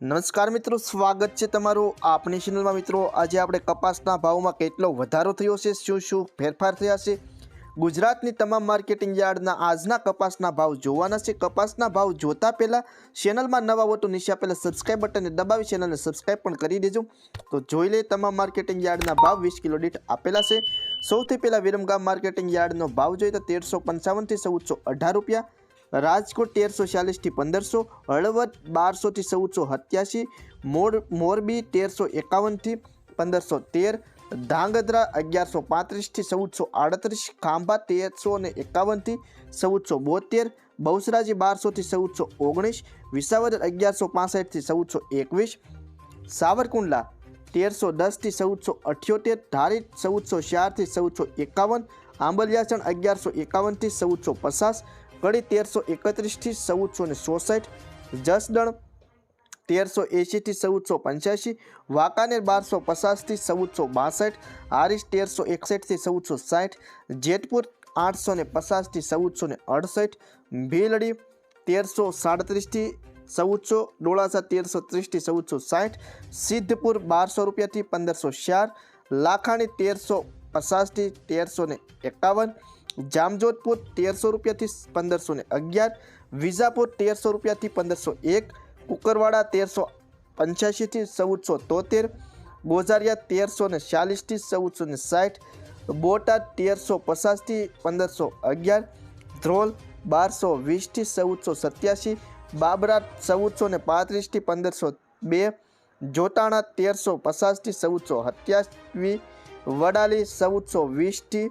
નમસ્કાર મિત્રો, સ્વાગત છે તમારું આપણી ચેનલમાં। મિત્રો, આજે આપણે કપાસના ભાવમાં કેટલો વધારો થયો છે, શું ફેરફાર થયા છે, ગુજરાતની તમામ માર્કેટિંગ યાર્ડના આજના કપાસના ભાવ જોવાના છે। કપાસના ભાવ જોતા પહેલાં ચેનલમાં નવા હો તો નીચે આપેલા સબસ્ક્રાઇબ બટનને દબાવી ચેનલને સબસ્ક્રાઇબ પણ કરી દેજો। તો જોઈ લે તમામ માર્કેટિંગ યાર્ડના ભાવ 20 કિલો દીઠ આપેલા છે। સૌથી પહેલાં વિરમગામ માર્કેટિંગ યાર્ડનો ભાવ જોઈએ તો 1355 થી 1418 રૂપિયા, રાજકોટ 1340 થી 1500, હળવદ 1200 થી 1487, મોરબી 1351 થી 1513, ધાંગધ્રા 1135 થી 1438, ખાંભા 1351 થી 1472, બહુચરાજી 1200 થી 1419, વિસાવદર 1165 થી 1421, સાવરકુંડલા 1310 થી 1478, ધારી 1404 થી 1451, આંબલિયાસણ 1151 થી 1450, કડી 1331 થી 1464, જસદણ 1380 થી 1485, વાંકાનેર 1250 થી 1462, હારીજ 1361 થી 1460, જેતપુર 850 થી 1468, ભીલડી 1337 થી 1400, ડોળાસા 1330 થી 1460, સિદ્ધપુર 1200 રૂપિયાથી 1504, લાખાણી 1350 થી 1351, જામજોધપુર 1300 રૂપિયાથી 1511, વિજાપુર 1300 રૂપિયાથી 1501, કુકરવાડા 1385 થી 1473, ગોઝારિયા 1340 થી 1460, બોટાદ 1350 થી 1511, ધ્રોલ 1220 થી 1487, બાબરા 1435 થી 1502, જોટાણા 1350 થી 1427, વડાલી 1420 થી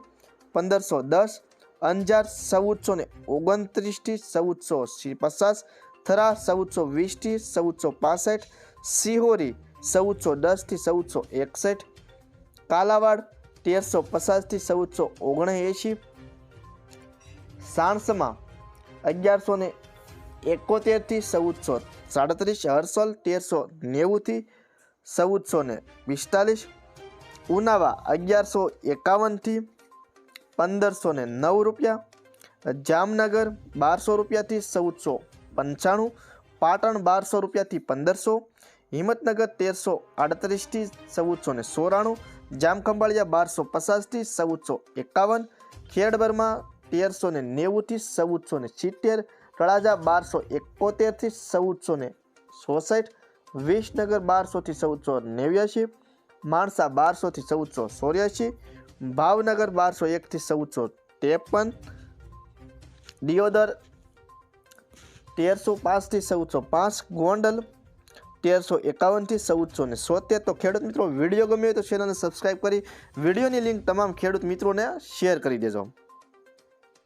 1510, અંજાર 1429 થી 1450, થરા 1420 થી 1465, સિહોરી 1410 થી 1461, કાલાવાડ 1350 થી 1479, સાણસમા 1171 થી 1437, હરસોલ 1390 થી 1445, ઉનાવા 1151 થી 1509 રૂપિયા, જામનગર 1200 રૂપિયાથી 1495, પાટણ 1200 રૂપિયાથી 1500, હિંમતનગર 1338 થી 1494, જામખંભાળિયા 1250 થી 1451, ખેડબરમાં 1390 થી 1470, તળાજા 1271 થી 1466, વિસનગર 1200 થી 1489, માણસા 1200 થી 1484, ભાવનગર 1201 થી 1453, દિયોદર 1305 થી 1405, ગોંડલ 1351 થી 1470। તો ખેડૂત મિત્રો, વિડીયો ગમ્યો હોય તો ચેનલને સબસ્ક્રાઇબ કરી વિડીયોની લિંક તમામ ખેડૂત મિત્રોને શેર કરી દેજો।